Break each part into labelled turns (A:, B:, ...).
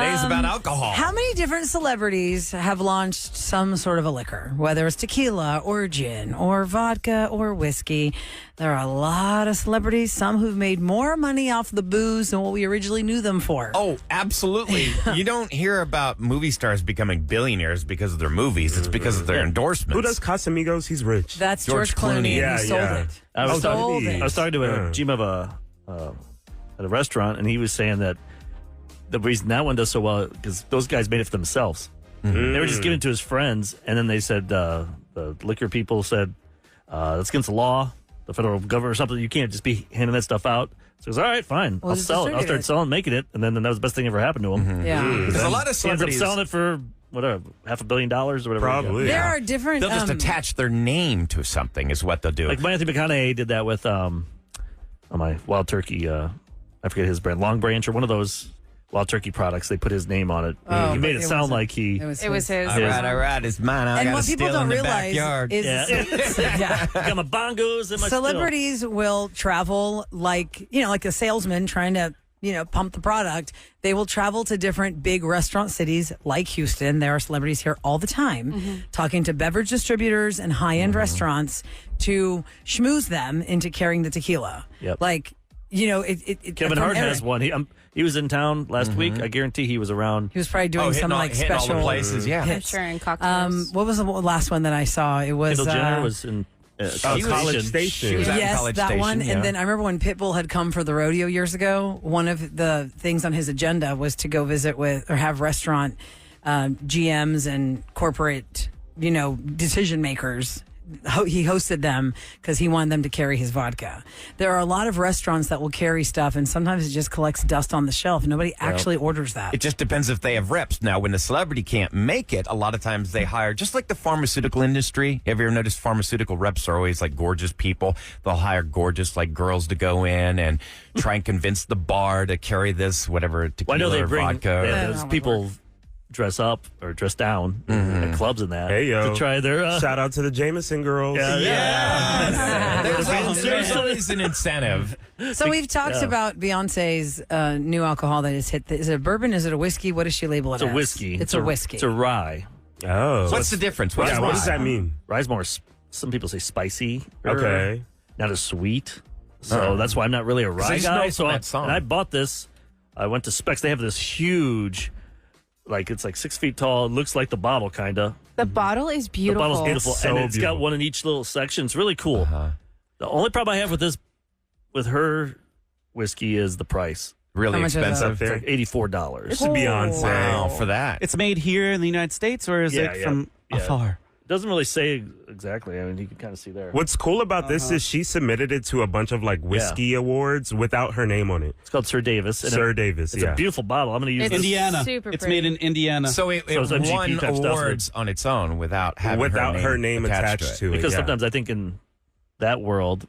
A: Today's about alcohol.
B: How many different celebrities have launched some sort of a liquor, whether it's tequila or gin or vodka or whiskey? There are a lot of celebrities, some who've made more money off the booze than what we originally knew them for.
A: Oh, absolutely. You don't hear about movie stars becoming billionaires because of their movies. It's because of their endorsements.
C: Who does Casamigos? He's rich.
B: That's George Clooney.
C: Yeah,
B: He sold it.
D: I was
B: Sold
D: talking,
B: it.
D: I was talking to a GM of at a restaurant, and he was saying that the reason that one does so well because those guys made it for themselves.
A: Mm-hmm.
D: They were just giving it to his friends, and then they said the liquor people said that's against the law, the federal government or something. You can't just be handing that stuff out. So he goes, all right, fine,
B: Well,
D: I'll
B: just
D: sell it. I'll
B: distribute
D: start
B: it.
D: selling, making it, and then that was the best thing ever happened to him.
B: Yeah.
A: There's a lot of
D: He ends up
A: celebrities.
D: selling it for whatever, $500 million or whatever.
C: Probably.
B: There are different.
A: They'll just attach their name to something is what they'll do.
D: Like Anthony McConaughey did that with my Wild Turkey. I forget his brand, Long Branch or one of those Wild Turkey products. They put his name on it.
B: Oh,
D: He made it sound like he.
B: It was
E: It was his.
A: all right, it's mine. I
B: And
A: got to
B: what people
A: steal
B: don't
A: in the
B: realize
A: backyard.
B: is
D: Yeah. Got my bongos and my
B: celebrities will travel like a salesman trying to pump the product. They will travel to different big restaurant cities like Houston. There are celebrities here all the time talking to beverage distributors and high-end restaurants to schmooze them into carrying the tequila.
D: Yep.
B: Like,
D: Kevin
B: from
D: Hart
B: Eric.
D: has one. He was in town last week. I guarantee he was around.
B: He was probably doing
A: hitting
B: some
A: all-
B: like
A: hitting all the
B: special
A: places, yeah.
E: I'm
B: hits.
E: sure in cocktails.
B: What was the last one that I saw? It was
D: Kendall Jenner was in
C: College Station.
A: She was at
B: yes,
A: College
B: that
A: Station,
B: one.
A: yeah.
B: And then I remember when Pitbull had come for the rodeo years ago, one of the things on his agenda was to go visit with or have restaurant GMs and corporate, decision makers. He hosted them because he wanted them to carry his vodka. There are a lot of restaurants that will carry stuff, and sometimes it just collects dust on the shelf. Nobody actually orders that.
A: It just depends if they have reps. Now, when the celebrity can't make it, a lot of times they hire, just like the pharmaceutical industry. Have you ever noticed pharmaceutical reps are always like gorgeous people? They'll hire gorgeous like girls to go in and try and convince the bar to carry this, whatever,
D: Well, I
A: tequila
D: know they
A: or
D: bring
A: vodka.
D: those people dress up or dress down at clubs and that
C: Hey, yo.
D: to try their.
C: Shout out to the Jameson girls.
A: There's always an incentive.
B: So we've talked about Beyonce's new alcohol that has hit. Is it a bourbon? Is it a whiskey? What does she label it
D: It's a
B: as?
D: whiskey.
B: It's a whiskey.
D: It's a rye.
C: Oh.
A: What's the difference? What's
C: yeah, what does that mean?
D: Rye's more. Some people say spicy.
C: Okay.
D: Not as sweet. So that's why I'm not really a rye
A: just
D: guy.
A: know
D: So
A: from that song.
D: and I bought this. I went to Specs. They have this huge, it's like 6 feet tall. It looks like the bottle, kind of.
E: The bottle is
D: The
E: beautiful.
D: bottle's beautiful,
C: It's so
D: and it's got
C: beautiful.
D: one in each little section. It's really cool. The only problem I have with her whiskey is the price.
A: Really
B: How much is that?
A: expensive.
D: It's like $84.
C: It's a Beyonce.
A: Wow, for that.
F: It's made here in the United States, or is
D: Yeah,
F: it
D: yeah,
F: from
D: yeah.
F: afar?
D: It doesn't really say exactly. I mean, you can kind of see there.
C: What's cool about this is she submitted it to a bunch of like whiskey awards without her name on it.
D: It's called Sirdavis. and
C: Sirdavis,
D: It's
C: yeah.
D: a beautiful bottle. I'm going to use
E: It's
D: this.
F: Indiana.
E: super
F: It's
E: pretty.
F: made in Indiana.
A: So it
D: So it's MGP
A: won
D: type stuff.
A: awards on its own without having
C: Without her name attached to it.
D: Because
C: yeah.
D: sometimes I think in that world,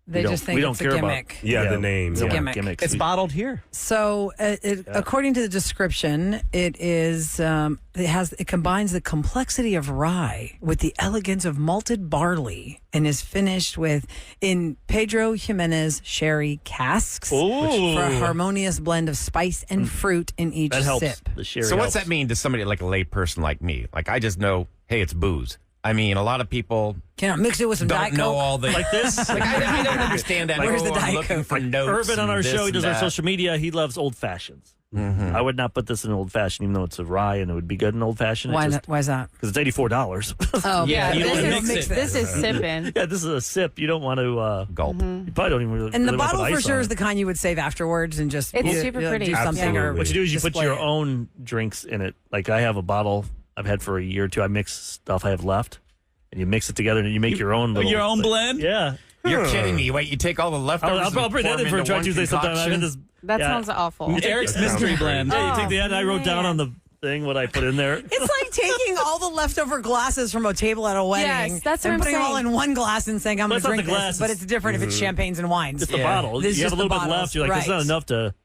B: They
D: we
B: just
D: don't-
B: think
D: we don't
B: it's a
D: care about-
B: gimmick.
C: Yeah, the name.
B: It's a
C: yeah.
B: gimmick.
D: gimmicks.
F: It's bottled here.
B: So, according to the description, it is it combines the complexity of rye with the elegance of malted barley, and is finished in Pedro Jimenez sherry casks for a harmonious blend of spice and fruit in each
D: That helps.
B: sip.
D: The sherry
A: So what's
D: helps.
A: that mean to somebody like a lay person like me? Like I just know, hey, it's booze. I mean, a lot of people
B: Can I mix it with some
A: don't
B: Diet
A: know
B: Coke?
A: all the
D: Like this?
A: Like I don't understand that.
B: Where's the
A: I'm
B: Diet
A: looking
B: Coke?
A: for notes.
D: Urban on our
A: and
D: show, he
A: this
D: does our
A: and that.
D: social media. He loves old fashions. I would not put this in an old fashioned, even though it's a rye and it would be good in old fashioned.
B: Why is that?
D: Because it's $84.
B: Oh,
F: Yeah,
E: Yeah,
F: you don't
E: this,
F: wanna mix
E: is,
F: it.
E: this is sipping.
D: Yeah, this is a sip. You don't want to
A: Gulp.
D: You probably don't even really.
B: And the
D: really wanna
B: bottle
D: put
B: for
D: ice
B: sure
D: on
B: is
D: it.
B: the kind you would save afterwards and just
E: It's super pretty.
B: do something. Or
C: Absolutely.
D: What you do is you put
B: display
D: your
B: it.
D: own drinks in it. Like I have a bottle I've had for a year or two. I mix stuff I have left, and you mix it together, and you make your own. Little,
F: your own blend?
D: Yeah,
A: You're kidding me. Wait, you take all the leftovers.
D: I'll bring that in for a Try Tuesday sometime. I've had this.
E: That
D: yeah.
E: sounds awful.
F: It's Eric's mystery blend.
D: Yeah, you take the end. I wrote down
E: man.
D: on the thing what I put in there.
B: It's like taking all the leftover glasses from a table at a wedding
E: Yes, that's what
B: and
E: I'm
B: putting them all
E: saying.
B: in one glass and saying, I'm going
D: But
B: to
D: it's not
B: drink
D: the
B: this.
D: glasses.
B: But it's different if it's champagnes and wines.
D: It's the bottle.
B: This is
D: You have
B: just
D: a little
B: the
D: bit
B: bottles.
D: left. You're like, that's not
B: Right.
D: enough to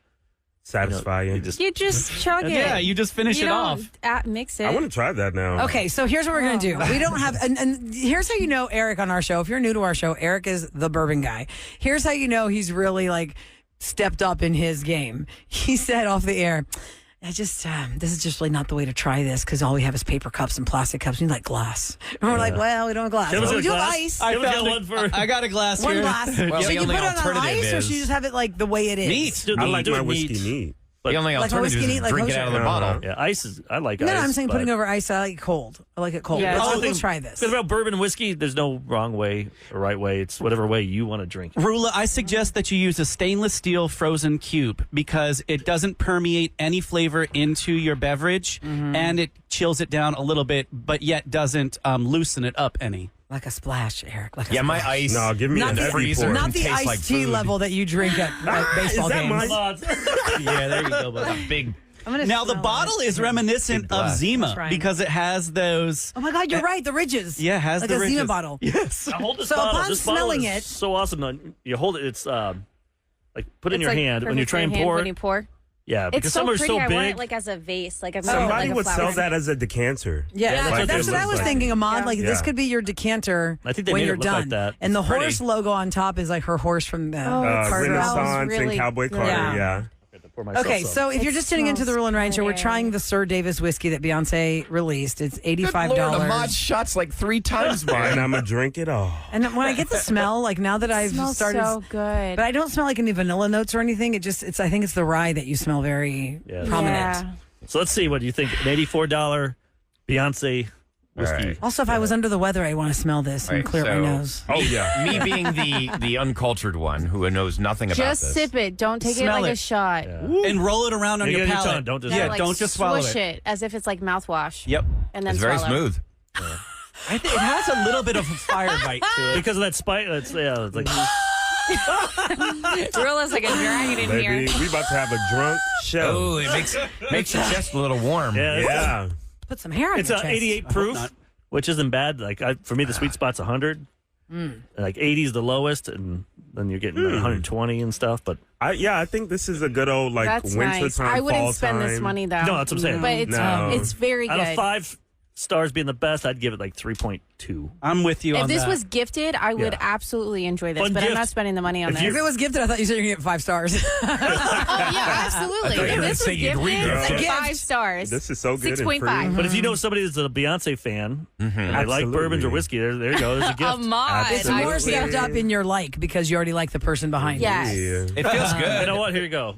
C: Satisfying.
D: You just
E: You just chug it.
F: Yeah, you just finish
E: You
F: it
E: don't
F: off.
E: mix it.
C: I want to try that now.
B: Okay, so here's what we're going to do. We don't have, and here's how you know Eric on our show. If you're new to our show, Eric is the bourbon guy. Here's how you know he's really like stepped up in his game. He said off the air, I just, this is just really not the way to try this because all we have is paper cups and plastic cups. We need like glass. And we're like, well, we don't have glass.
D: Kevin's
B: Well, we
D: got
B: do have
D: glass.
B: ice.
D: I got one for.
F: I got a glass
B: One
F: here.
B: glass.
A: Well,
B: so
A: the
B: you
A: only
B: put it on
A: alternative
B: ice or
A: is-
B: should you just have it like the way it is?
F: Neat.
C: I like
D: Do
C: my
D: it
C: whiskey
D: neat.
C: neat.
A: The only
B: Like a
A: alternative
B: whiskey
A: is
B: neat, like
A: drink it out of the
B: kosher.
A: bottle.
D: Yeah, ice is. I like
B: No,
D: ice.
B: I'm saying
D: but-
B: putting over ice. I like it cold. I like it cold.
E: Yeah.
B: Let's try this.
D: Because about bourbon and whiskey, there's no wrong way or right way. It's whatever way you want to drink.
F: Roula, I suggest that you use a stainless steel frozen cube because it doesn't permeate any flavor into your beverage and it chills it down a little bit, but yet doesn't loosen it up any.
B: Like a splash, Eric. Like a
A: Yeah, my
B: splash.
A: ice.
C: No, give me
B: Not
C: an
B: the,
C: freezer.
A: It
B: not
A: can
B: the
A: taste
B: iced
A: like
B: tea
A: food.
B: level that you drink at baseball
C: that
B: games.
C: mine?
D: Yeah, there you go, buddy.
A: Big.
B: I'm gonna
F: Now, the
B: smell
F: bottle
B: it.
F: is reminiscent
A: Big
F: of
A: glass.
F: Zima
B: That's right.
F: because it has those.
B: Oh my God, you're right. The ridges.
F: Yeah, it has
B: like
F: the
B: a Zima
F: ridges.
B: bottle.
F: Yes.
D: Now hold this
B: So
D: bottle.
B: upon
D: This bottle
B: smelling
D: is
B: it-
D: so awesome. You hold it. It's like put it in
E: It's
D: your
E: like
D: hand when you
E: perfect
D: try
E: for
D: and
E: your hand
D: pour.
E: When you pour.
D: Yeah, because
E: It's so
D: some are
E: pretty.
D: so
E: I want it
D: big.
E: like as a vase. Like I've
C: Somebody
E: like
C: would
E: a
C: sell
E: flower.
C: that as a decanter.
B: Yeah,
E: Yeah,
C: Like
B: that's
C: it
B: what I
C: looks
B: was
C: like.
B: thinking, Ahmad. Like this
C: Yeah.
B: could be your decanter
D: I think they
B: when
D: made it
B: you're
D: look like
B: done.
D: that.
B: And the
A: It's
B: horse
A: pretty.
B: logo on top is like her horse from the Carter.
C: Renaissance
E: That was really
C: and Cowboy
E: good.
C: Carter,
B: Yeah.
C: yeah.
D: Pour myself
B: Okay,
D: some.
B: so if you're just tuning into the
E: smells
B: Rule and Ryan show, we're
E: good.
B: trying the Sirdavis whiskey that Beyonce released. It's $85.
A: Good Lord, Ahmad shots like 3 times
C: And
A: mine.
C: I'm going to drink it all.
B: And when I get the smell, like now that I've
E: Smells
B: started,
E: so good.
B: but I don't smell like any vanilla notes or anything. I think it's the rye that you smell very
D: Yeah.
B: prominent.
E: Yeah.
D: So let's see. What do you think? An $84 Beyonce whiskey.
A: All right.
B: Also, if I was under the weather, I want to smell this and
A: Right,
B: clear my
A: so-
B: nose.
C: Oh, yeah.
A: Me being the uncultured one who knows nothing about
E: Just
A: this.
E: sip it. Don't take
F: Smell
E: it like
F: it.
E: a shot.
F: And roll it around on
D: You
F: your
D: get it on your
F: palate.
D: tongue, don't just-
F: yeah,
E: Like,
F: don't just swallow
E: swish
F: it.
E: it as if it's like mouthwash.
F: Yep.
E: And then
A: It's very
E: swallow.
A: smooth.
F: I think it has a little bit of a fire bite to it.
D: Because of that spice. That's it's like
E: Roula's like a dragon in
C: Baby,
E: here.
C: we about to have a drunk show.
A: Oh, it makes your chest a little warm.
D: yeah.
C: Yeah.
B: Put some hair on
D: It's
B: your chest.
D: 88 proof,
F: not.
D: which isn't bad. Like for me, the sweet spot's 100. And like 80 is the lowest, and then you're getting like 120 and stuff. But
C: I think this is a good old like
E: That's
C: winter
E: nice.
C: time.
E: I
C: fall
E: wouldn't spend
C: time.
E: this money though.
D: No, that's what I'm saying.
E: But
C: No.
E: it's very
D: out of
E: good.
D: 5 stars being the best, I'd give it like 3.2.
F: I'm with you
E: If
F: on
E: this
F: that.
E: was gifted, I would
D: Yeah.
E: absolutely enjoy this.
D: Fun
E: but I'm
D: gift.
E: not spending the money on
D: If
E: this.
D: you-
B: If it was gifted, I thought you said you're going to get 5 stars.
E: Oh yeah, absolutely.
A: I thought you were
E: If
A: gonna
E: this
A: say
E: was
A: you'd
E: gifted,
A: re-gift
E: it's
B: it.
E: like 5 stars.
C: This is so good and
E: 6.5.
C: free.
D: But if you know somebody that's a Beyonce fan and they like
C: Absolutely.
D: bourbons or whiskey, there you go. There's a gift.
E: Ahmad.
B: It's
C: Absolutely.
B: more stepped up in your like because you already like the person behind you.
E: Yes.
C: Yeah.
A: It feels
D: You
A: good.
D: know what? Here you go.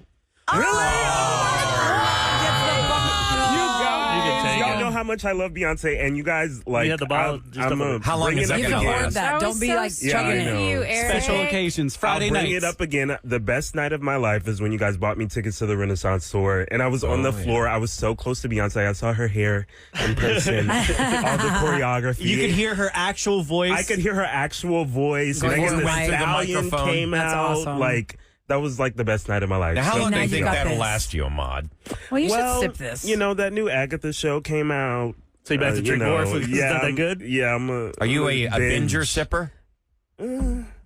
C: You
D: can take
C: Y'all
D: it.
C: know how much I love Beyonce, and you guys like.
D: had the bottle,
C: I'm
D: just
C: gonna
D: up
A: How long
C: bring
A: is
C: it
A: that
C: up
B: You
A: gonna
B: can
C: again.
B: hoard that.
E: That
B: Don't
E: was
B: be
E: so
B: like
E: sweet
B: chugging
C: I
B: it.
C: know.
E: of you, Eric.
F: Special occasions, Friday
C: I'll bring
F: nights.
C: it up again. The best night of my life is when you guys bought me tickets to the Renaissance tour, and I was on the floor. I was so close to Beyonce. I saw her hair in person, all the choreography.
F: You could hear her actual voice.
C: I could hear her actual voice.
B: Going
C: Megan Thee
B: right through the
C: Stallion
A: microphone.
C: came
B: That's
C: out.
B: awesome.
C: Like that was like the best night of my life.
A: Now, how
C: So-
A: long do
B: now
A: you
B: you
A: think
B: got
A: that'll
B: this.
A: last you, Ahmad?
B: Well, you
C: well,
B: should sip this.
C: You know that new Agatha show came out.
D: So you have to drink more if it's not that good?
C: Yeah, I'm a.
A: Are you a
C: binge.
A: binger sipper?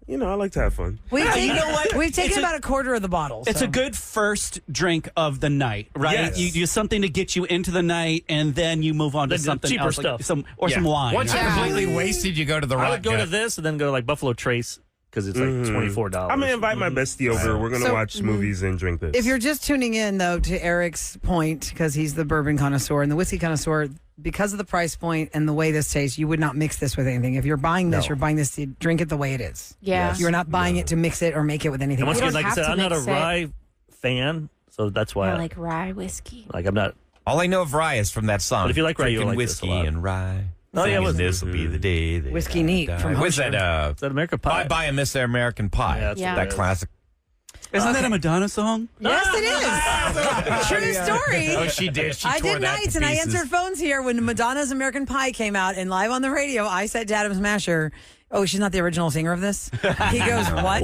C: You know, I like to have fun.
B: We've taken,
F: you know what?
B: We've taken
F: It's a-
B: about a quarter of the bottle.
F: It's
B: so.
F: a good first drink of the night, right?
C: Yes.
F: You do something to get you into the night, and then you move on to
D: The
F: something
D: cheaper
F: else, like
D: stuff.
F: some
A: Yeah.
F: wine.
A: Once you're completely wasted, you go to the
D: I
A: rock.
D: would go to this and then go to like Buffalo Trace because it's like $24.
C: I'm gonna invite my bestie over. We're gonna
B: So-
C: watch movies and drink this.
B: If you're just tuning in, though, to Eric's point, because he's the bourbon connoisseur and the whiskey connoisseur, because of the price point and the way this tastes, you would not mix this with anything. If you're buying this, you're buying this to drink it the way it is.
E: Yeah.
B: You're not buying it to mix it or make it with anything.
D: And once
E: You
D: again,
E: don't
D: like I
E: have
D: said,
E: to
D: I'm not a
E: mix it.
D: rye fan, so that's why
E: I
D: I
E: like rye whiskey.
D: I'm not.
A: All I know of rye is from that song.
D: But if you like rye, you'll
A: Drinking
D: like this a
A: whiskey
D: lot.
A: and rye.
D: Oh, yeah,
A: Singing
D: it
A: this will be the day. That
B: Whiskey
A: I
B: neat
A: die.
B: from
A: What's
B: Hosher.
A: that?
D: Is that American
A: Bye
D: Pie?
A: Bye and Miss American Pie.
D: Yeah, that's
E: Yeah.
A: That classic.
F: Isn't that a Madonna song?
B: Yes, it is. True story.
A: Oh, she did. She
B: I
A: tore
B: did
A: that
B: nights
A: to
B: and I
A: pieces.
B: answered phones here when Madonna's American Pie came out and live on the radio. I said to Adam Smasher, "Oh, she's not the original singer of this." He goes, "What?"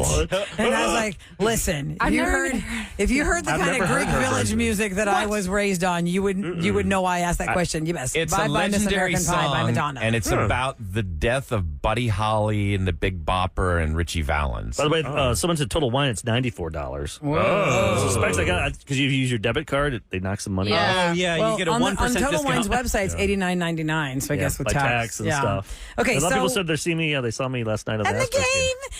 B: And I was like, "Listen,
E: I've
B: if you
E: never
B: heard,
E: even
B: if you heard the
C: I've
B: kind of
C: never heard
B: Greek
C: her
B: village
C: version.
B: music that I was raised on, you would know why I asked that question. Yes,
A: It's
B: Bye
A: a
B: Bye Miss
A: legendary
B: American Pie by
A: song,
B: Madonna.
A: and it's about the death of Buddy Holly and the Big Bopper and Richie Valens.
D: By the way, someone said Total Wine. It's $94.
C: Oh.
D: So specs I got because you use your debit card, they knock some money
E: Yeah.
D: off.
F: Oh, yeah,
B: well,
F: you get a
B: on
F: 1%
B: on Total
F: discount.
B: Wine's website, it's $89.99. So I guess with
D: by
B: tax,
D: and
B: yeah.
D: stuff.
B: Okay,
D: a lot of
B: so
D: people said they see me. They saw me last night on
B: and the
D: Astros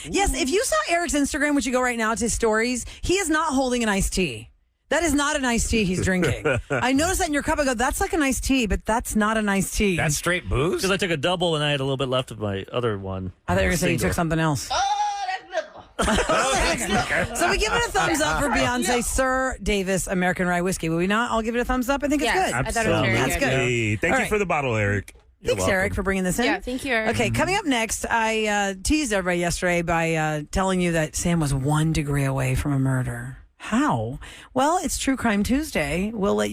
B: game. Yes, if you saw Eric's Instagram, which you go right now to his stories, he is not holding an iced tea. That is not an iced tea he's drinking. I noticed that in your cup. I go, that's like an iced tea, but that's not an iced tea.
A: That's straight booze?
D: Because I took a double and I had a little bit left of my other one.
B: I thought you were going to say you took something else. So we give it a thumbs up for Beyonce, Sirdavis American Rye Whiskey. Will we not? I'll give it a thumbs up. I think it's
E: Yes.
B: good.
E: I thought it was very
B: That's
E: good.
B: good.
C: Hey, thank
B: All
C: you
B: right.
C: for the bottle, Eric.
B: Thanks, Eric, for bringing this in.
E: Yeah, thank you, Eric.
B: Okay, coming up next, I teased everybody yesterday by telling you that Sam was 1 degree away from a murder. How? Well, it's True Crime Tuesday. We'll let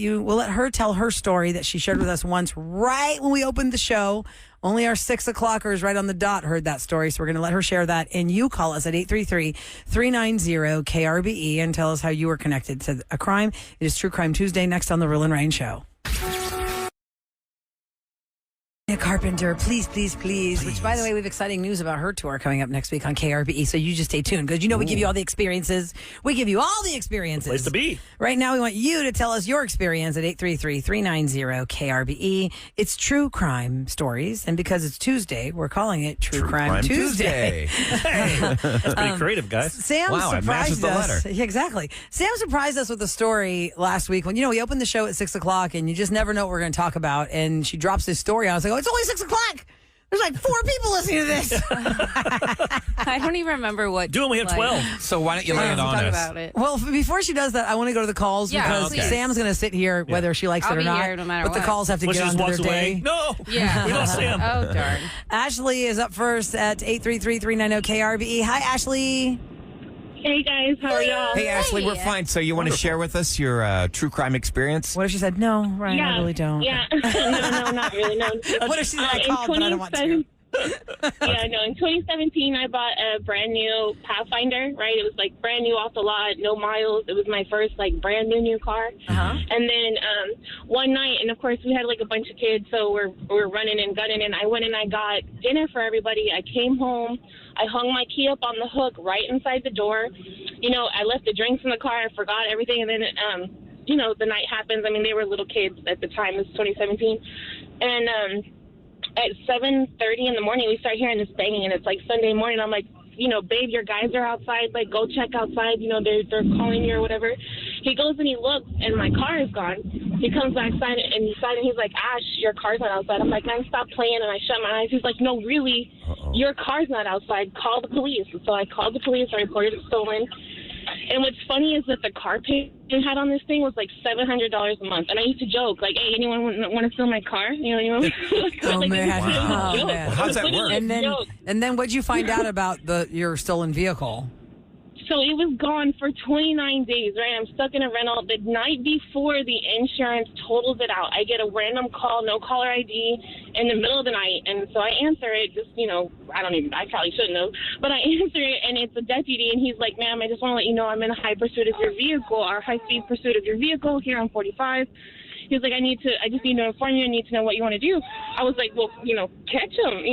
B: her tell her story that she shared with us once right when we opened the show. Only our 6 o'clockers right on the dot heard that story, so we're going to let her share that. And you call us at 833-390-KRBE and tell us how you were connected to a crime. It is True Crime Tuesday next on The Roula and Ryan Show. Carpenter, please. Which, by the way, we have exciting news about her tour coming up next week on KRBE, so you just stay tuned because we give you all the experiences. We give you all the experiences.
D: Place to be.
B: Right now, we want you to tell us your experience at 833-390-KRBE. It's True Crime Stories, and because it's Tuesday, we're calling it True Crime Tuesday.
D: That's pretty creative, guys.
B: Sam
A: Wow, it matches
B: surprised
A: the
B: us.
A: letter.
B: Yeah, exactly. Sam surprised us with a story last week when, we opened the show at 6 o'clock and you just never know what we're going to talk about. And she drops this story. I was like, oh, it's only 6 o'clock. There's like 4 people listening to this.
E: I don't even remember what.
D: Do it when we have 12.
A: So why don't you lay it on
E: talk
A: us?
E: about it.
B: Well, before she does that, I want to go to the calls
E: Yeah,
B: because
E: please.
B: Sam's going to sit here whether she likes
E: I'll
B: it or
E: be
B: not.
E: here no matter
B: but the
E: what.
B: calls have to
D: Well,
B: get
D: she
B: on
D: just
B: to their
D: walks away.
B: day.
D: No.
E: Yeah.
D: We lost Sam.
E: Oh, darn.
B: Ashley is up first at 833-390-KRBE. Hi, Ashley.
G: Hey guys, how are y'all?
A: Hey, Ashley, we're fine. So you want to share with us your true crime experience?
B: What if she said, no, Ryan, I really don't.
G: Yeah, no, not really. No.
B: What if she said, I
G: In
B: called, but I don't want to?
G: Yeah, no. In 2017, I bought a brand new Pathfinder. Right, it was like brand new off the lot, no miles. It was my first like brand new car.
B: Uh-huh.
G: And then one night, and of course we had like a bunch of kids, so we're running and gunning. And I went and I got dinner for everybody. I came home. I hung my key up on the hook right inside the door. I left the drinks in the car. I forgot everything, and then the night happens. I mean, they were little kids at the time. This was 2017, and at 7:30 in the morning, we start hearing this banging, and it's like Sunday morning. I'm like, babe, your guys are outside. Like, go check outside. They're calling you or whatever. He goes and he looks, and my car is gone. He comes back and he's like, Ash, your car's not outside. I'm like, man, stop playing. And I shut my eyes. He's like, no, really, your car's not outside. Call the police. And so I called the police. I reported it stolen. And what's funny is that the car payment I had on this thing was like $700 a month. And I used to joke, like, hey, anyone want to steal my car? You know what I mean?
B: Oh,
G: Like,
B: man.
G: it was a
B: Wow.
G: joke.
B: Man.
A: Well, how's that
G: It was
A: work?
G: a
B: And
G: joke.
B: then what'd you find out about your stolen vehicle?
G: So it was gone for 29 days, right? I'm stuck in a rental. The night before the insurance totals it out, I get a random call, no caller ID, in the middle of the night. And so I answer it, just, I probably shouldn't have, but I answer it, and it's a deputy, and he's like, ma'am, I just want to let you know I'm in a high pursuit of your vehicle, or high-speed pursuit of your vehicle here on 45. He was like, I just need to inform you. I need to know what you want to do. I was like, well, catch him. And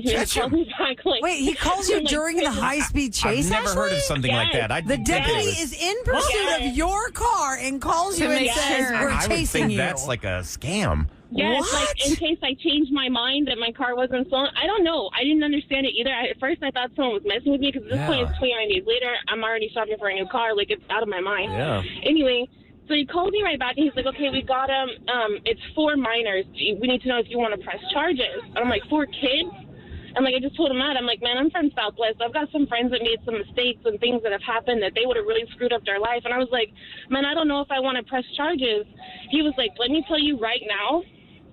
G: he calls me back like,
B: Wait, he calls you
G: like,
B: during the high-speed chase,
A: I've never heard of
B: Ashley?
A: something like
G: Yes.
A: that.
B: The deputy is in pursuit of your car and calls you and
E: make
B: says,
E: sure.
B: we're
A: I would
B: chasing
A: think
B: you.
A: that's like a scam.
G: Yes,
B: What?
G: like in case I changed my mind that my car wasn't stolen. I don't know. I didn't understand it either. At first, I thought someone was messing with me because at this point, it's 29 days later. I'm already shopping for a new car. Like, it's out of my mind.
D: Yeah.
G: Anyway, so he called me right back, and he's like, okay, we got him. It's 4 minors. We need to know if you want to press charges. And I'm like, 4 kids? I'm like, I just told him that. I'm like, man, I'm from Southwest. I've got some friends that made some mistakes and things that have happened that they would have really screwed up their life. And I was like, man, I don't know if I want to press charges. He was like, let me tell you right now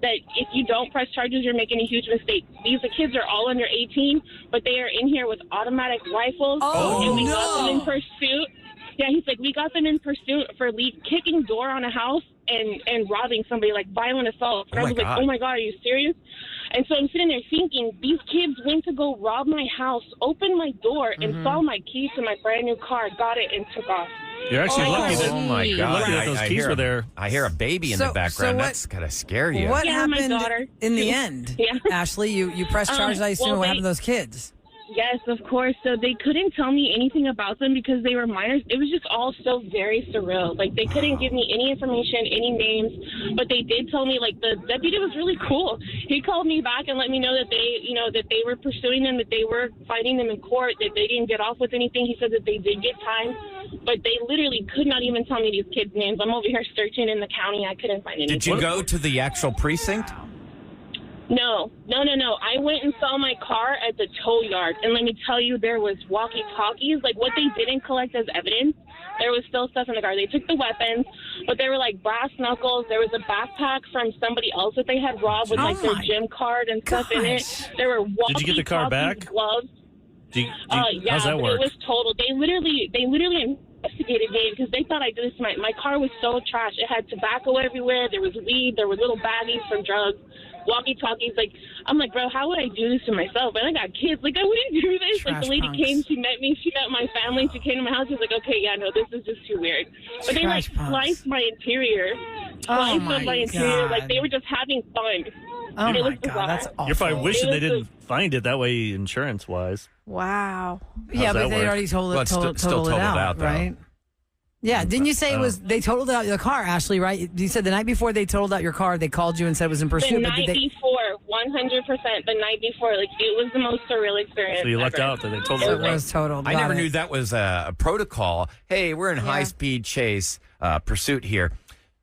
G: that if you don't press charges, you're making a huge mistake. These kids are all under 18, but they are in here with automatic rifles.
B: Oh,
G: and we
B: no.
G: got them in pursuit. Yeah, he's like, we got them in pursuit for kicking door on a house and robbing somebody, like violent assault. And
A: Oh,
G: I was
A: my
G: like,
A: God.
G: oh my God, are you serious? And so I'm sitting there thinking, these kids went to go rob my house, opened my door, and saw my keys to my brand new car, got it, and took off.
D: You're actually lucky that
A: Oh my
E: Jeez.
A: God!
D: Lucky that those keys
A: hear
D: were there.
A: I hear a baby in
B: So-
A: the background.
B: so what-
A: That's gotta scare you.
B: What
G: Yeah, my
B: happened
G: daughter.
B: in the end?
G: Yeah.
B: Ashley, you pressed charges, I assume.
G: well,
B: What
G: they-
B: happened to those kids?
G: Yes, of course. So they couldn't tell me anything about them because they were minors. It was just all so very surreal. Like, they couldn't give me any information, any names, but they did tell me, like, the deputy was really cool. He called me back and let me know that that they were pursuing them, that they were fighting them in court, that they didn't get off with anything. He said that they did get time, but they literally could not even tell me these kids' names. I'm over here searching in the county. I couldn't find anything.
A: Did you go to the actual precinct?
G: No. I went and saw my car at the tow yard, and let me tell you, there was walkie-talkies. Like, what they didn't collect as evidence, there was still stuff in the car. They took the weapons, but they were like brass knuckles. There was a backpack from somebody else that they had robbed with their gym card and stuff in it. There were walkie-talkies,
D: Did you get the car back?
G: Gloves.
D: Yeah,
G: How's
D: that work?
G: It was total. They literally investigated me because they thought I did this. My car was so trash. It had tobacco everywhere. There was weed. There were little baggies from drugs. Walkie-talkies. Like, I'm like, bro, how would I do this to myself? And I got kids. Like, I wouldn't do this.
B: Trash
G: like, the lady
B: punks.
G: came. She met me. She met my family. She came to my house. She was like, okay, yeah, no, this is just too weird. But they, like,
B: Trash punks.
G: sliced my interior.
B: Oh,
G: My interior.
B: God.
G: Like, they were just having fun.
B: Oh,
G: It
B: my
G: was
B: God.
G: bizarre.
B: That's awful.
D: You're probably wishing
G: It
D: they
G: was
D: didn't find it that way insurance-wise.
E: Wow.
B: Yeah,
D: How's
B: but
D: that
B: they
D: work?
B: already
A: Well, it's still
B: totaled it
A: totaled
B: out,
A: out, though.
B: right? Yeah, didn't you say it was they totaled out the car, Ashley, right? You said the night before they totaled out your car, they called you and said it was in
G: The
B: pursuit.
G: night before, 100%. The night before. Like, it was the most surreal experience
D: So you lucked
G: ever.
D: out that they told
B: it
D: you.
B: was totaled.
A: I
B: Got
A: never
B: it.
A: knew that was a protocol. Hey, we're in high-speed chase pursuit here.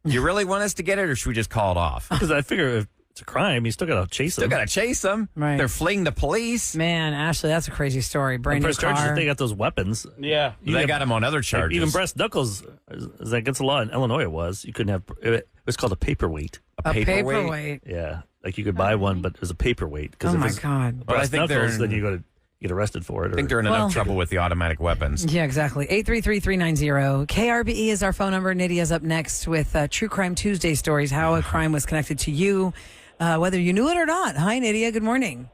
A: You really want us to get it, or should we just call it off?
D: Because I figure if it's a crime, you still got to chase them.
A: Still got to chase them.
B: Right.
A: They're fleeing the police.
B: Man, Ashley, that's a crazy story. Brand new
D: press charges
B: car.
D: if they got those weapons.
F: Yeah.
A: They got him on other charges.
D: Even breast knuckles is against the law in Illinois. It was you couldn't have. It was called a paperweight.
B: a paperweight.
D: Yeah, like you could buy one, but it was a paperweight.
B: Oh,
D: if
B: my
D: it's
B: God.
A: But I
D: breast
A: think they're
D: knuckles, then
A: in-
D: you go to get arrested for it.
A: I think they're in enough trouble with the automatic weapons.
B: Yeah, exactly. 833-390. KRBE is our phone number. Nydia's up next with True Crime Tuesday stories, how a crime was connected to you, whether you knew it or not. Hi, Nydia. Good morning.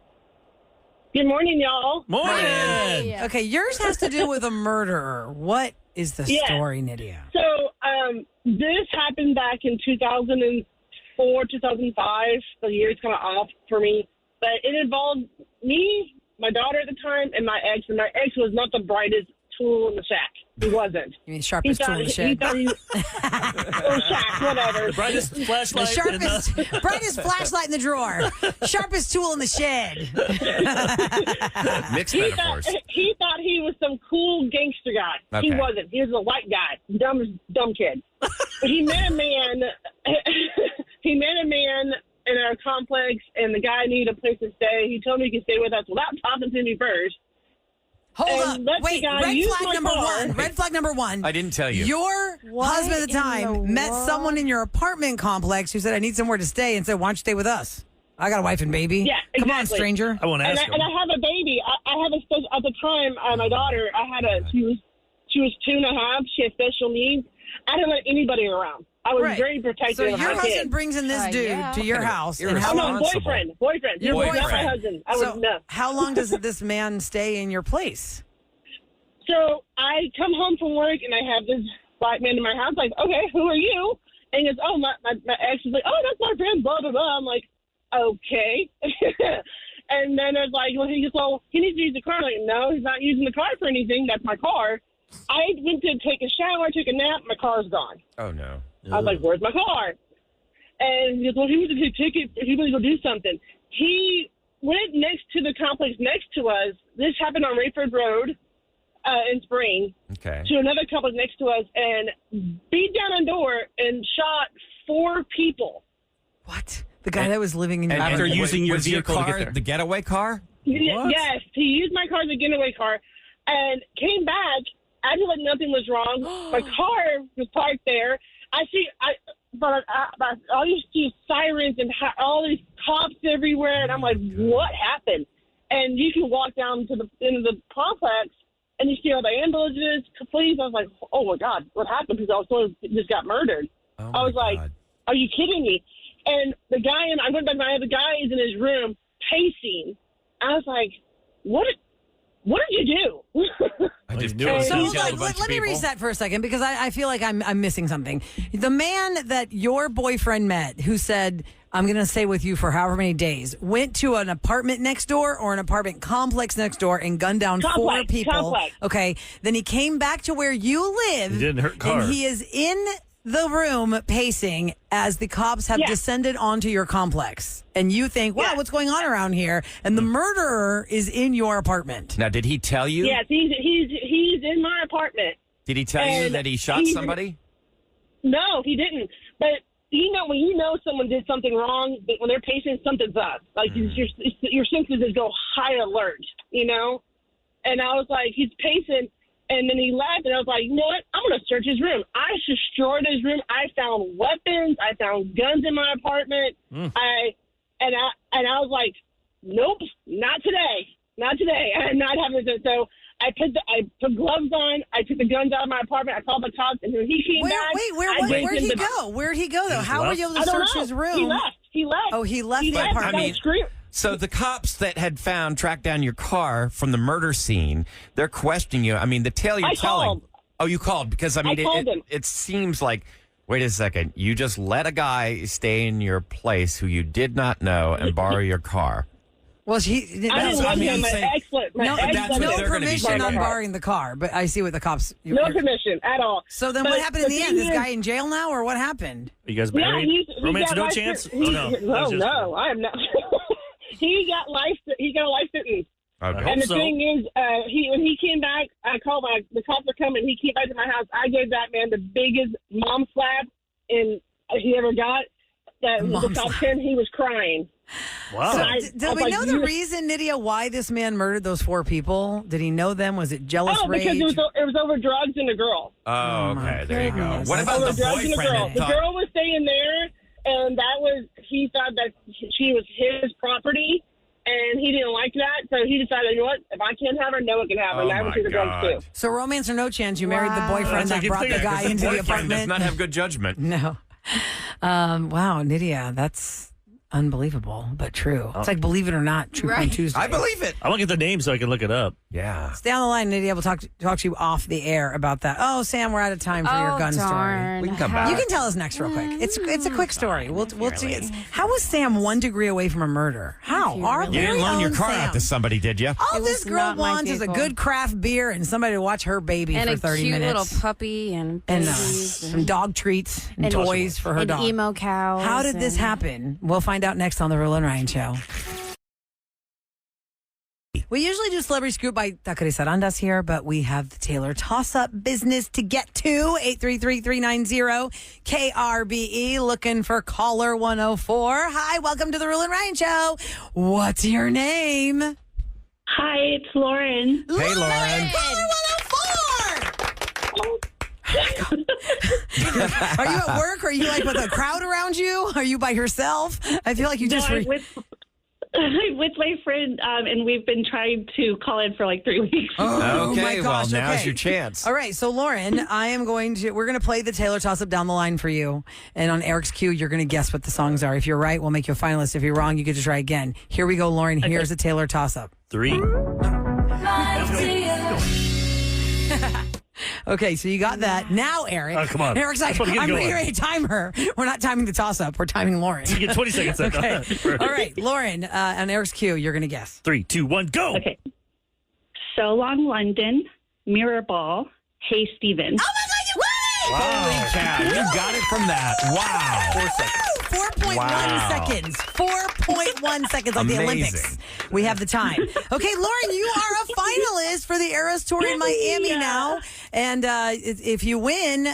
G: Good morning, y'all.
D: Morning.
B: Okay, yours has to do with a murderer. What is the
G: Yeah.
B: story, Nydia?
G: So, this happened back in 2004, 2005. The year's kind of off for me. But it involved me, my daughter at the time, and my ex. And my ex was not the brightest tool in the shack. He wasn't.
B: You mean sharpest tool in the
G: He
B: shed?
G: thought he or shack, whatever.
D: The brightest
B: The
D: flashlight.
B: sharpest, brightest flashlight in the drawer. Sharpest tool in the shed.
A: Mixed
G: He
A: metaphors.
G: thought he was some cool gangster guy. He
A: Okay.
G: wasn't. He was a white guy, dumb kid. But he met a man. He met a man in our complex, and the guy needed a place to stay. He told me he could stay with us without talking to me first.
B: Hold
G: And
B: up.
G: let the
B: Wait,
G: guy
B: red
G: use
B: flag
G: my
B: number
G: car.
B: one. Red flag number one.
A: I didn't tell you.
B: Your husband at the
E: in
B: time
E: the
B: met
E: world?
B: someone in your apartment complex who said, I need somewhere to stay, and said, why don't you stay with us? I got a wife and baby.
G: Yeah,
B: Come on,
G: exactly.
B: stranger.
D: I won't
G: And
D: ask
G: I have a baby. I have at the time, my daughter, she was 2.5. She had special needs. I didn't let anybody around. I was
B: Right.
G: very protective
B: So
G: of
B: your
G: my
B: husband
G: kid.
B: brings in this dude
E: yeah.
B: to your house. And how
A: Irresponsible.
B: long?
G: No, boyfriend.
B: Your
G: Not my
B: boyfriend.
G: husband. I
B: So
G: was no.
B: how long does this man stay in your place?
G: So I come home from work and I have this black man in my house. Like, okay, who are you? And he goes, oh, my ex is like, oh, that's my friend, blah, blah, blah. I'm like, okay. And then it's like, well, he goes, well, he needs to use the car. I'm like, no, he's not using the car for anything. That's my car. I went to take a shower, took a nap. My car's gone.
A: Oh, no.
G: I was like, where's my car? And he goes, well, he was going to take it. He was going to do something. He went next to the complex next to us. This happened on Rayford Road in Spring.
A: Okay.
G: To another complex next to us and beat down a door and shot 4 people.
B: What? The guy that was living in your
F: After
B: apartment.
F: using your
A: was
F: vehicle to
A: car
F: get there.
A: the getaway car?
G: Yes, he used my car as a getaway car and came back, acted like nothing was wrong. My car was parked there. But all you see is sirens and all these cops everywhere, and I'm like, what happened? And you can walk down to the end of the complex, and you see all the ambulances, police. I was like, oh my God, what happened? Because I was told he just got murdered.
A: Oh,
G: I was
A: my
G: like,
A: God.
G: are you kidding me? And the guy, I went back, the guy is in his room pacing. I was like, what did you do?
A: I just
D: knew it was
B: So
A: detailed
B: hold
A: a
B: on,
A: bunch
B: let
A: of
B: me
A: people.
B: reset for a second because I feel like I'm missing something. The man that your boyfriend met who said, I'm going to stay with you for however many days. Went to an apartment next door or an apartment complex next door and gunned down 4 people.
G: Complex.
B: Okay. Then he came back to where you live.
D: He didn't hurt cars.
B: And he is in the room pacing as the cops have descended onto your complex. And you think, wow, what's going on around here? And the murderer is in your apartment.
A: Now, did he tell you?
G: Yes, he's in my apartment.
A: Did he tell you that he shot somebody?
G: No, he didn't. But when you know someone did something wrong, but when they're pacing, something's up. Like your senses just go high alert, And I was like, he's pacing, and then he left, and I was like, you know what? I'm gonna search his room. I destroyed his room. I found weapons. I found guns in my apartment. I was like, nope, not today, not today. I'm not having this. So I put gloves on. I took the guns out of my apartment. I called the cops, and when he came back,
B: where'd he go? Where'd he go though? How were you able to search his room?
G: He left.
B: Oh, he left the apartment.
A: So the cops that had tracked down your car from the murder scene, they're questioning you. I mean, the tale you're telling.
G: Called.
A: Oh, you called because I
G: called him.
A: It seems like. Wait a second. You just let a guy stay in your place who you did not know and borrow your car.
B: Well,
G: I didn't want him.
B: No permission on borrowing the car, but I see what the cops.
G: No permission at all.
B: So then, what happened in the end? This guy in jail now, or what happened?
D: Are you guys married? Romance, no chance.
G: No, I am not. He got a life sentence.
A: Okay.
G: And the thing is, when he came back, I called the cops are coming. He came back to my house. I gave that man the biggest mom slap he ever got. The cops came. He was crying.
D: Wow.
B: So, did we know the reason, Nydia, why this man murdered those 4 people? Did he know them? Was it jealous rage?
G: Because it was over drugs and a girl.
A: Oh, okay. There you go. What about the boyfriend?
G: The girl was staying there, and he thought that she was his property, and he didn't like that, so he decided, you know what? If I can't have her, no one can have her. And I would do the drugs too.
B: So romance or no chance, you married the boyfriend that brought the guy into the apartment?
A: Does not have good judgment.
B: No. Wow, Nydia, that's unbelievable, but true. It's like Believe It or Not, True Crime Tuesday.
A: I believe it.
D: I want to get the name so I can look it up.
A: Yeah.
B: Stay on the line, Nydia. We'll talk to you off the air about that. Oh, Sam, we're out of time for your gun story.
A: We can come back.
B: You can tell us next real quick. It's a quick story. We'll see. How was Sam 1 degree away from a murder? How?
A: You didn't loan your car out to somebody, did you?
B: All this girl wants is a good craft beer and somebody to watch her baby for 30 minutes.
E: And a cute little puppy and
B: some dog treats and toys for her dog.
E: And emo cows.
B: How did this happen? We'll find out next on the Roula and Ryan Show. We usually do Celebrity Scoop by Takari Sarandas here, but we have the Taylor toss-up business to get to. 833-390-KRBE, looking for caller 104. Hi, welcome to the Roula and Ryan Show. What's your name?
H: Hi, it's Lauren.
A: Hey, Lauren.
B: Caller 104! Are you at work? Or are you like with a crowd around you? Are you by yourself? I feel like you just...
H: I'm with my friend, and we've been trying to call in for like 3 weeks.
B: Oh,
A: okay,
B: my gosh,
A: well, now's your chance.
B: All right, so Lauren, we're going to play the Taylor toss-up down the line for you. And on Eric's cue, you're going to guess what the songs are. If you're right, we'll make you a finalist. If you're wrong, you get to try again. Here we go, Lauren. Okay. Here's a Taylor toss-up.
D: 3.
B: Okay, so you got that. Now, Eric.
D: Oh, come on.
B: Eric's like, I'm getting ready to time her. We're not timing the toss-up. We're timing Lauren.
D: You get 20 seconds.
B: Okay. All right, Lauren, on Eric's cue, you're going to guess.
D: 3, 2, 1, go.
H: Okay. So Long London, Mirror Ball, Hey Stephen.
B: Oh, my God, you got it!
A: Wow. Holy cow, you got it from that. Wow.
D: 4 seconds.
B: 4.1 seconds. 4.1 seconds like the Olympics. We have the time. Okay, Lauren, you are a finalist for the Eras Tour in Miami now. And if you win,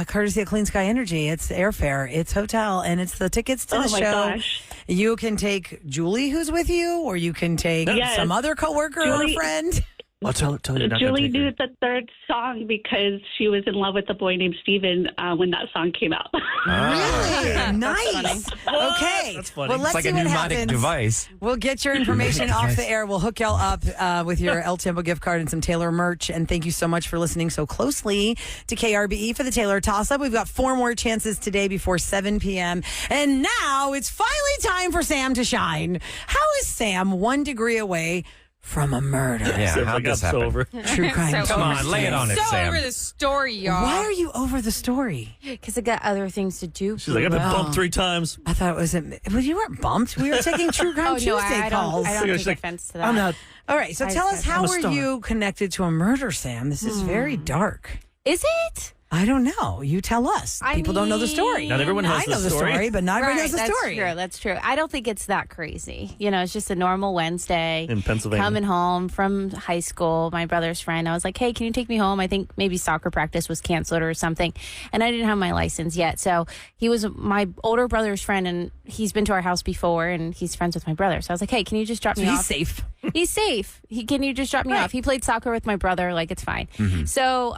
B: courtesy of Clean Sky Energy, it's airfare, it's hotel, and it's the tickets to the show.
H: Gosh.
B: You can take Julie, who's with you, or you can take some other coworker or friend.
D: I'll tell you not
H: Julie
D: to
H: knew the third song because she was in love with a boy named Steven when that song came out.
B: Really? Nice. Okay.
D: That's funny.
B: Well, let's
A: It's like
B: see
A: a
B: what
A: pneumatic
B: happens.
A: device.
B: We'll get your information off the air. We'll hook y'all up with your El Tiempo gift card and some Taylor merch. And thank you so much for listening so closely to KRBE for the Taylor toss-up. We've got 4 more chances today before 7 p.m. And now it's finally time for Sam to shine. How is Sam 1 degree away from a murder.
A: Yeah,
D: Sam's
A: how'd
D: like,
A: this
D: I'm
A: happen?
D: sober.
B: True crime.
A: Come on, lay it on it,
E: So
A: Sam.
E: over the story, y'all.
B: Why are you over the story?
E: Because I got other things to do.
D: She's like, I've been bumped 3 times.
B: I thought it was well, you weren't bumped. We were taking True Crime
E: Oh, no,
B: Tuesday
E: I
B: calls.
E: don't
D: She's
E: take
D: like,
E: offense to that.
D: I'm not.
B: All right, so
E: I
B: tell us,
E: said-
B: how
D: I'm a
B: are
D: star.
B: you connected to a murder, Sam? This is very dark.
E: Is it?
B: I don't know. You tell us.
E: I
B: People don't know the story.
E: mean- Not
D: everyone has
B: I know
D: the
B: the
D: story.
B: story, but not everybody knows the
E: that's
B: story.
E: true. That's true. I don't think it's that crazy. You know, it's just a normal Wednesday.
D: In Pennsylvania.
E: Coming home from high school, my brother's friend. I was like, hey, can you take me home? I think maybe soccer practice was canceled or something. And I didn't have my license yet. So he was my older brother's friend, and he's been to our house before, and he's friends with my brother. So I was like, hey, can you just drop
B: So
E: me
B: he's
E: off?
B: safe.
E: He's safe. Can you just drop me off? He played soccer with my brother. Like, it's fine. So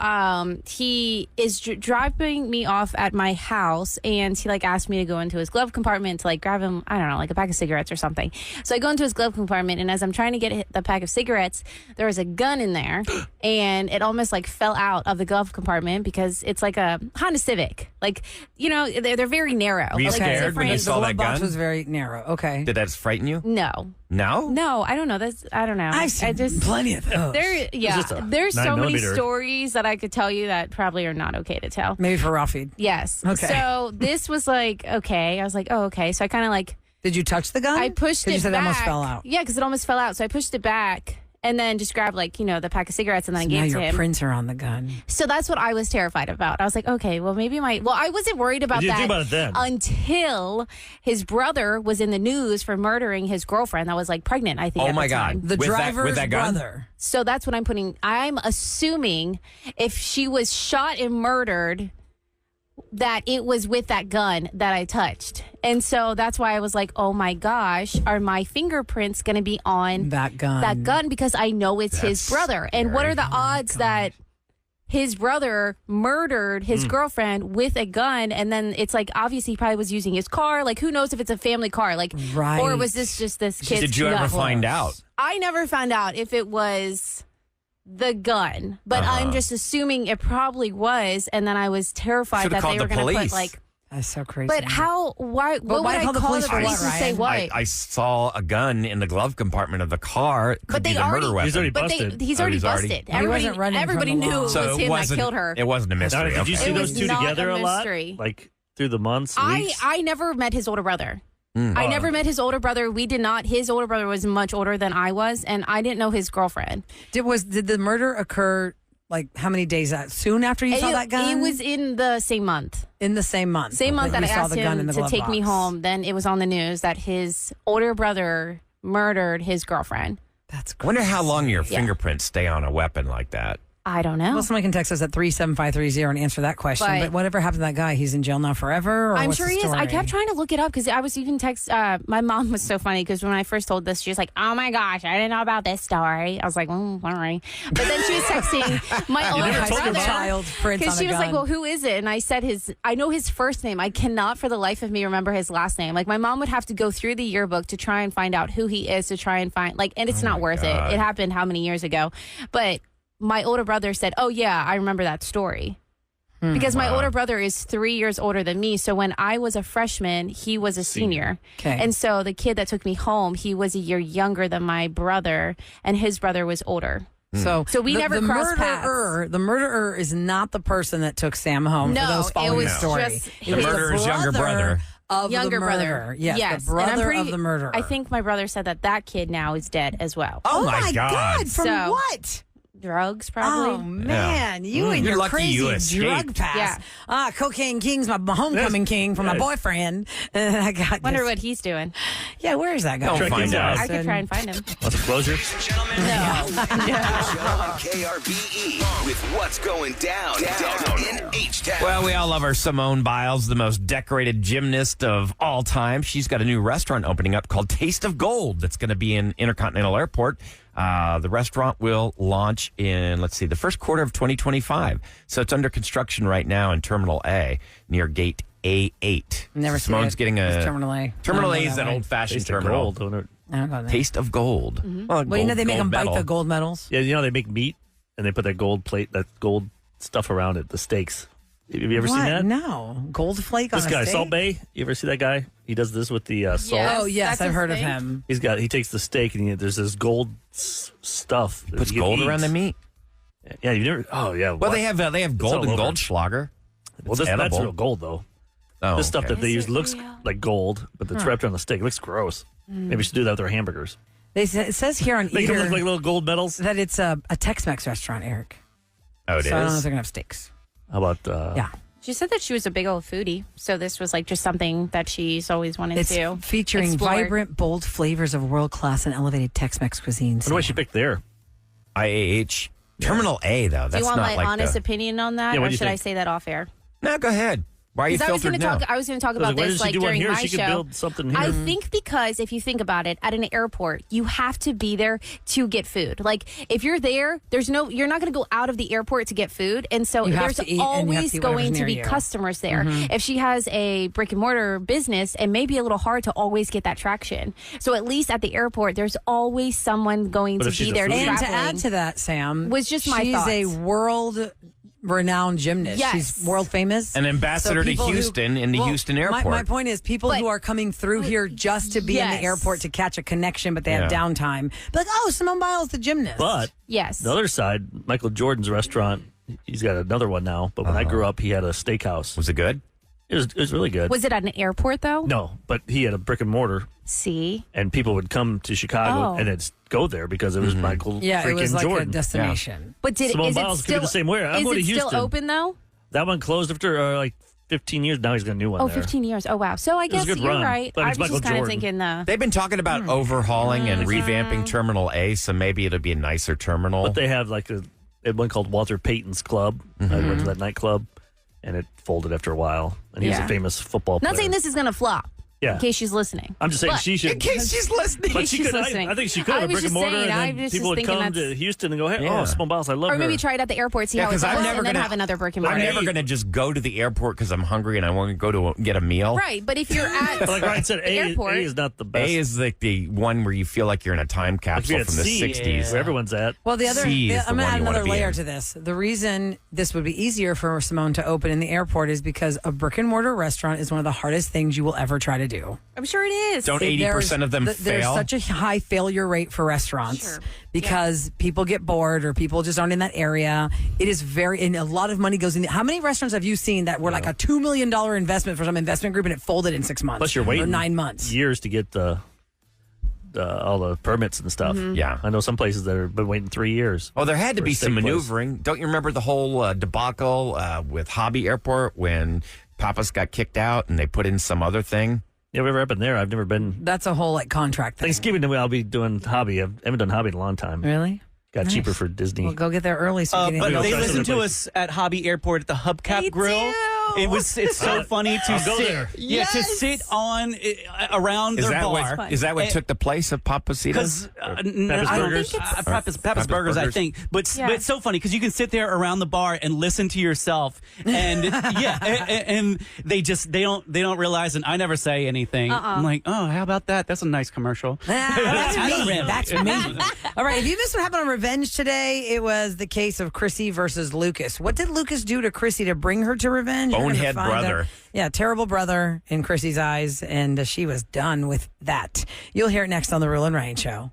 E: he is driving me off at my house, and he like asked me to go into his glove compartment to like grab him, I don't know, like a pack of cigarettes or something. So I go into his glove compartment, and as I'm trying to get the pack of cigarettes, there was a gun in there, and it almost like fell out of the glove compartment because it's like a Honda Civic. Like, you know, they're very narrow.
A: Were you
E: Like,
A: scared when you
E: different-
A: saw that
B: The box
A: gun?
B: was very narrow. Okay.
A: Did that frighten you?
E: No,
A: No?
E: I don't know. I don't know.
B: I've seen
E: I just
B: plenty of those.
D: just a
E: There's so many
D: 9mm.
E: stories that I could tell you that probably are not okay to tell.
B: Maybe for raw feed.
E: Yes.
B: Okay.
E: So this was like, okay. I was like, oh, okay. So I kind of like,
B: Did you touch the gun?
E: I pushed
B: 'Cause
E: it
B: you said
E: back.
B: it almost fell out.
E: Yeah, because it almost fell out. So I pushed it back and then just grabbed like, you know, the pack of cigarettes and then I
B: Now
E: gave it to
B: your
E: him.
B: prints are on the gun.
E: So that's what I was terrified about. I was like, okay, well, maybe I wasn't worried about
D: You didn't
E: that
D: think about it then.
E: until his brother was in the news for murdering his girlfriend that was like pregnant, I think.
A: Oh
E: at
A: my
E: the time.
A: God.
B: The
A: With
B: driver's
A: that gun?
B: brother.
E: So that's what I'm assuming if she was shot and murdered, that it was with that gun that I touched. And so that's why I was like, oh my gosh, are my fingerprints going to be on
B: That gun.
E: that gun? Because I know it's his
A: That's
E: brother. And what are the odds that his brother murdered his girlfriend with a gun? And then it's like, obviously he probably was using his car. Like, who knows if it's a family car? Like,
B: Right.
E: or was this just this kid's
A: Did you ever
E: nut?
A: find out?
E: I never found out if it was the gun, but
A: Uh-huh.
E: I'm just assuming it probably was. And then I was terrified
A: Should've
E: that they
A: called
E: were
A: the
E: going to
A: police.
E: put like,
B: That's so crazy.
E: but how, why, what
B: why
E: would I
B: call the
E: call
B: police
E: the
B: for
E: police
B: what,
E: and say
B: Ryan?
E: what?
A: I saw a gun in the glove compartment of the car. Could
E: But
A: be
E: they
A: the
E: already-
A: murder weapon.
D: He's already
E: But
D: busted.
E: he's
A: Oh,
E: already
A: he's already-
E: busted.
B: He wasn't
E: Everybody,
B: running from
E: everybody
B: the
E: knew
B: law.
E: it was
A: So
E: him that
A: wasn't-
E: killed her.
A: It wasn't a
D: Now,
A: mystery.
D: did you
A: Okay.
D: see
E: It
D: those
E: was
D: two
E: not
D: together
E: a
D: a lot?
E: mystery.
D: Like through the months,
E: I
D: weeks?
E: never met his older brother.
A: Hmm.
E: I never met his older brother. We did not. His older brother was much older than I was, and I didn't know his girlfriend.
B: Did the murder occur like how many days soon after you saw that gun?
E: It was in the same month.
B: in the same month.
E: Same month that I
B: you saw
E: asked
B: the gun in
E: him
B: the
E: to
B: glove
E: take me
B: box.
E: home. Then it was on the news that his older brother murdered his girlfriend.
B: That's
A: I
B: crazy.
A: wonder how long your fingerprints stay on a weapon like that.
E: I don't know.
B: Well, somebody can text us at 37530 and answer that question. But,
E: But-
B: whatever happened to that guy, he's in jail now forever? Or
E: I'm
B: what's
E: sure
B: the
E: he is. I
B: story?
E: kept trying to look it up because I was even my mom was so funny because when I first told this, she was like, "Oh my gosh, I didn't know about this story." I was like, "Sorry," but then she was texting my older
B: never told your
E: brother
B: child prints
E: because
B: on
E: she
B: a
E: was like,
B: gun.
E: "Well, who is it?" And I said I know his first name. I cannot for the life of me remember his last name. Like my mom would have to go through the yearbook to try and find out who he is to try and find and it's not worth
A: God.
E: it. It happened how many years ago, but. My older brother said, "Oh yeah, I remember that story." Because my older brother is 3 years older than me. So when I was a freshman, he was a senior.
B: Okay.
E: And so the kid that took me home, he was a year younger than my brother, and his brother was older.
B: So
E: we never crossed
B: murderer, The murderer is not the person that took Sam home for
E: No,
B: those
E: it
B: following
E: was
B: the story.
E: just
B: It was
A: The murderer's younger brother.
B: Of
E: Younger
B: the
E: brother.
B: murderer. Yes,
E: Yes.
B: the
E: And I'm
B: brother
E: pretty-
B: of the murderer.
E: I think my brother said that kid now is dead as well.
B: Oh my God. From
E: So-
B: what?
E: Drugs, probably.
B: Oh man, you and
A: You're
B: your
A: lucky
B: crazy
A: you escaped.
B: drug pass.
E: Yeah.
B: Cocaine King's my homecoming king for my
D: Yes.
B: boyfriend. And I got
E: Wonder
B: this.
E: what he's doing.
B: Yeah, where is that guy?
A: Don't
D: Track
A: find
D: him down.
A: out.
E: I could try and find him.
D: What's the closure?
I: On KRBE with what's going down in H-Town.
A: Well, we all love our Simone Biles, the most decorated gymnast of all time. She's got a new restaurant opening up called Taste of Gold that's going to be in Intercontinental Airport. The restaurant will launch in, the first quarter of 2025. So it's under construction right now in Terminal A near Gate A8.
B: Never seen
A: Simone's
B: it.
A: getting
B: It's Terminal A.
A: Terminal
B: I
A: A
B: don't
A: is
B: know
A: an
B: that way.
A: old-fashioned
D: Taste of
A: terminal.
D: gold, don't it?
B: I don't know that.
A: Taste of Gold. Well,
B: Well, you know they make them bite
A: medal.
B: the gold medals.
D: Yeah, you know they make meat and they put that gold plate, that gold stuff around it, the steaks. Have you ever seen that?
B: No. Gold flake
D: This
B: on a
D: guy,
B: steak?
D: Salt Bay. You ever see that guy? He does this with the salt.
E: Yes.
B: Oh, yes,
E: That's
B: I've
E: his
B: heard of
E: thing?
B: him.
D: He takes the steak and there's this gold stuff. that
A: Puts
D: you can
A: gold
D: eat.
A: around the meat.
D: Yeah, you never. Oh yeah.
A: Well,
D: what?
A: they have
D: all
A: gold and
D: over.
A: Goldschlager.
D: Well, that's
A: edible.
D: real gold though.
A: Oh,
D: This stuff
A: okay.
D: that they use looks like gold, but it's wrapped around the steak. It looks gross. Maybe we should do that with our hamburgers.
B: It says here on
D: Make them
B: Eater
D: look like little gold medals.
B: that it's a Tex-Mex restaurant, Eric.
A: Oh, it
B: So I don't know if
A: is.
B: they're going to have steaks.
D: How about?
B: Yeah.
E: She said that she was a big old foodie, so this was like just something that she's always wanted
B: It's
E: to
B: featuring
E: explore.
B: vibrant, bold flavors of world-class and elevated Tex-Mex cuisine.
D: What do she picked there?
A: IAH. Terminal A, though. That's
E: Do you want
A: not
E: my
A: like
E: honest
A: the...
E: opinion on that,
D: Yeah, what
E: or
D: do you
E: should I
D: think?
E: say that off air?
A: No, go ahead. Why are you
E: Because I was
A: filtered
E: going to
A: now?
E: talk. I was going to talk
D: I was
E: about
D: like, why
E: this
D: doesn't she do one
E: during
D: here?
E: my
D: She could
E: show.
D: build something here.
E: I think because if you think about it, at an airport, you have to be there to get food. Like if you're there, you're not going to go out of the airport to get food, and so
B: You have
E: there's
B: to eat, and you have
E: always
B: to eat whatever's
E: going to
B: near
E: be
B: you.
E: customers there. If she has a brick and mortar business, it may be a little hard to always get that traction. So at least at the airport, there's always someone going
D: But
E: to
D: if she's
E: be
D: a
E: there.
D: foodie-
B: And to
E: traveling.
B: add to that, Sam,
E: Was just my
B: she's a
E: thoughts.
B: world-renowned gymnast.
E: Yes.
B: She's world famous.
A: An ambassador to
B: people
A: Houston in the Houston airport.
B: My point is, people
E: But-
B: who are coming through here just to be in the
E: Yes.
B: airport to catch a connection, but they have
A: Yeah.
B: downtime. Be like, oh, Simone Biles, the gymnast.
D: But
E: Yes.
D: the other side, Michael Jordan's restaurant. He's got another one now. But when I grew up, he had a steakhouse.
A: Was it good?
D: It was really good.
E: Was it at an airport though?
D: No, but he had a brick and mortar,
E: See.
D: and people would come to Chicago
E: Oh.
D: and then go there because it was Michael
B: Yeah,
D: freaking
B: it was like
D: Jordan.
B: a destination.
E: But
D: Simone
E: is it
D: Biles could be
E: still
D: the same way. I'm
E: is
D: going
E: it
D: to
E: still
D: Houston.
E: open though?
D: That one closed after like 15 years. Now he's got a new one
E: Oh,
D: there.
E: 15 years. Oh, wow. So I
D: was a
E: guess
D: good
E: you're
D: run,
E: right.
D: but
E: I
D: it's
E: was just
D: Michael
E: kind of
D: Jordan.
E: thinking
A: They've been talking about overhauling and revamping Terminal A, so maybe it'll be a nicer terminal.
D: But they have like they had one called Walter Payton's Club. I went to that nightclub, and it folded after a while. And he was
E: Yeah.
D: a famous football player.
E: Not saying this is going to flop.
D: Yeah.
E: In case she's listening.
D: I'm just saying
E: But-
D: she should.
A: in case she's listening.
D: But she
E: she's
D: could.
E: listening.
D: I think she could
E: I
D: have a
E: was
D: brick and
E: just
D: mortar,
E: saying, I
D: and then
E: was
D: people
E: just
D: would come
E: thinking
D: to Houston and go, "Hey,
A: Yeah.
D: oh, Simone Biles, I love
E: Or
D: her."
E: maybe try it at the airport, see
A: Yeah,
E: how it
A: 'cause
E: goes,
A: I'm never
E: and then
A: gonna-
E: have another brick and
A: I'm
E: mortar.
A: never going to just go to the airport because I'm hungry and I want to go to get a meal.
E: Right, but if you're at
D: But like Ryan said,
E: the
D: A
E: airport,
D: is not the best.
A: A is like the one where you feel like you're in a time
D: Like
A: capsule
D: you're at
A: from the
D: C,
A: 60s.
D: where everyone's at.
B: Well, the other,
A: C is the
B: I'm going to
A: one
B: add
A: you wanna
B: another
A: be
B: layer
A: in.
B: to this. The reason this would be easier for Simone to open in the airport is because a brick and mortar restaurant is one of the hardest things you will ever try to do.
E: I'm sure it is.
A: Don't 80% of them
B: There's
A: fail?
B: such a high failure rate for restaurants
E: Sure.
B: because people get bored or people just aren't in that area. It is and a lot of money goes in. How many restaurants have you seen that were like a $2 million investment for some investment group and it folded in 6 months?
D: Plus, you're
B: or
D: waiting
B: 9 months.
D: years to get all the permits and stuff.
A: Yeah.
D: I know some places that have been waiting 3 years.
A: Oh, there had to
D: for a
A: be some
D: steak place.
A: maneuvering. Don't you remember the whole debacle with Hobby Airport when Pappas got kicked out and they put in some other thing?
D: Yeah, whatever happened there? I've never been.
B: That's a whole like contract thing.
D: Thanksgiving, I'll be doing hobby. I haven't done hobby in a long time.
B: Really?
D: Got
B: Nice.
D: cheaper for Disney.
B: Well, go get there early so you can
F: But
D: Maybe I'll
F: they
D: try
F: listen
D: some
F: to
D: other
F: us at Hobby Airport at the Hubcap
E: They
F: Grill.
E: do.
F: It's so funny to
D: I'll go
F: sit.
D: there.
F: Yeah, to sit on around
A: Is
F: their
A: that
F: bar.
A: what, is that what took the place of Papasitas?
F: Because
D: Pappas Burgers?
F: Pappas Burgers, I
A: Burgers.
F: think. But it's so funny because you can sit there around the bar and listen to yourself, and and they don't realize, and I never say anything. I'm like, oh, how about that? That's a nice commercial.
B: That's
F: I don't
B: me.
F: rip.
B: That's me. All right. If you missed what happened on Revenge today, it was the case of Chrissy versus Lucas. What did Lucas do to Chrissy to bring her to revenge? You're gonna
A: Bonehead
B: find
A: brother.
B: out. Yeah, terrible brother in Chrissy's eyes, and she was done with that. You'll hear it next on the Roula and Ryan Show.